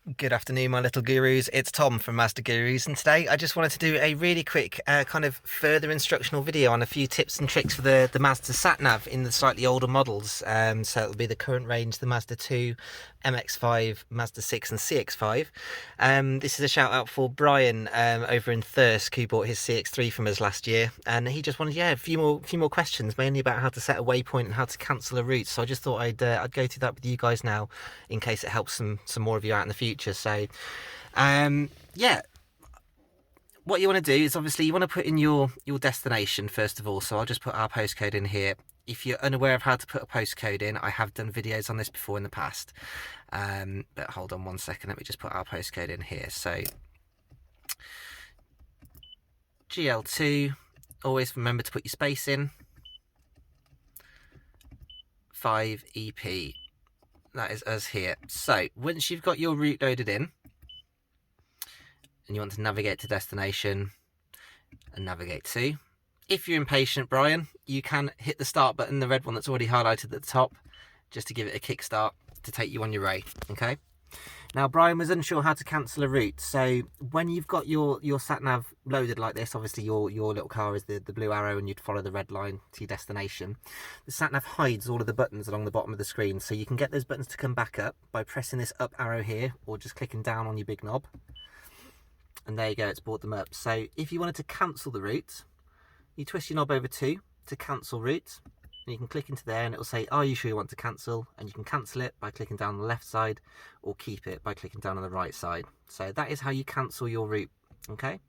Good afternoon, my little gurus. It's Tom from Mazda Gurus, and today I just wanted to do a really quick kind of further instructional video on a few tips and tricks for the Mazda sat-nav in the slightly older models. So it'll be the current range, the Mazda 2, MX-5, Mazda 6 and CX-5. This is a shout out for Brian over in Thirsk, who bought his CX-3 from us last year, and he just wanted a few more questions, mainly about how to set a waypoint and how to cancel a route. So I just thought I'd go through that with you guys now, in case it helps some more of you out in the future. So yeah, what you want to do is obviously you want to put in your destination first of all. So I'll just put our postcode in here. If you're unaware of how to put a postcode in, I have done videos on this before in the past, but hold on one second, let me just put our postcode in here. So GL2, always remember to put your space in, 5EP. That is us here. So once you've got your route loaded in and you want to navigate to destination and navigate to, if you're impatient, Brian, you can hit the start button, the red one that's already highlighted at the top, just to give it a kickstart to take you on your way. Okay. Now, Brian was unsure how to cancel a route. So when you've got your sat nav loaded like this, obviously your little car is the blue arrow and you'd follow the red line to your destination. The sat nav hides all of the buttons along the bottom of the screen. So you can get those buttons to come back up by pressing this up arrow here, or just clicking down on your big knob. And there you go, it's brought them up. So if you wanted to cancel the route, you twist your knob over to cancel route. And you can click into there and it will say, are you sure you want to cancel? And you can cancel it by clicking down on the left side, or keep it by clicking down on the right side. So that is how you cancel your route. Okay.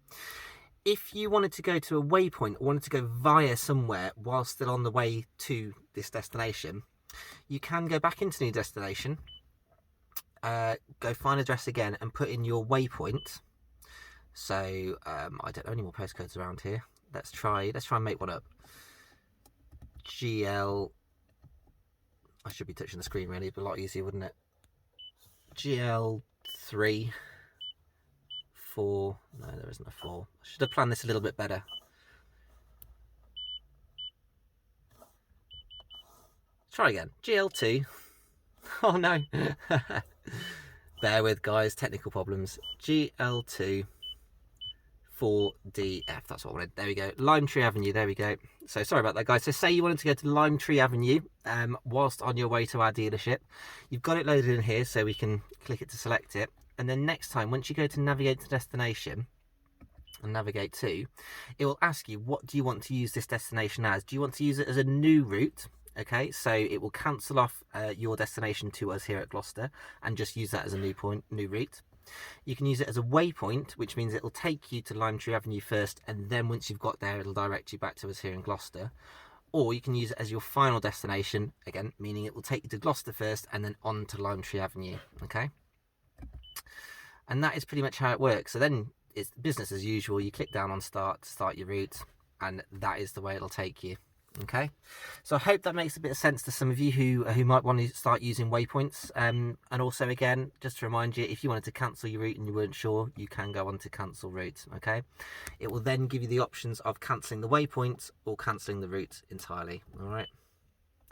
If you wanted to go to a waypoint, or wanted to go via somewhere while still on the way to this destination, you can go back into new destination, go find address again and put in your waypoint. So I don't know any more postcodes around here. Let's try and make one up. GL, I should be touching the screen really, but a lot easier, wouldn't it? GL3 4, no, there isn't a 4. I should have planned this a little bit better. Try again. GL2. Oh no. Bear with, guys, technical problems. GL2 4DF, that's what I wanted. There we go. Lime Tree Avenue, there we go. So sorry about that, guys. So say you wanted to go to Lime Tree Avenue whilst on your way to our dealership. You've got it loaded in here, so we can click it to select it. And then next time, once you go to navigate to destination and navigate to, it will ask you, what do you want to use this destination as? Do you want to use it as a new route? Okay, so it will cancel off your destination to us here at Gloucester and just use that as a new route. You can use it as a waypoint, which means it will take you to Lime Tree Avenue first, and then once you've got there, it'll direct you back to us here in Gloucester. Or you can use it as your final destination, again, meaning it will take you to Gloucester first and then on to Lime Tree Avenue, okay? And that is pretty much how it works. So then it's business as usual. You click down on start to start your route, and that is the way it'll take you. Okay, so I hope that makes a bit of sense to some of you who might want to start using waypoints. And also, again, just to remind you, if you wanted to cancel your route and you weren't sure, you can go on to cancel route. Okay, it will then give you the options of cancelling the waypoint or cancelling the route entirely. All right,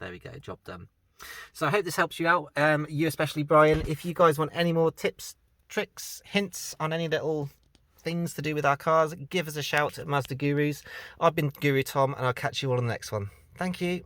there we go, job done. So I hope this helps you out, you especially, Brian. If you guys want any more tips, tricks, hints on any little things to do with our cars, give us a shout at Mazda Gurus. I've been Guru Tom, and I'll catch you all on the next one. Thank you.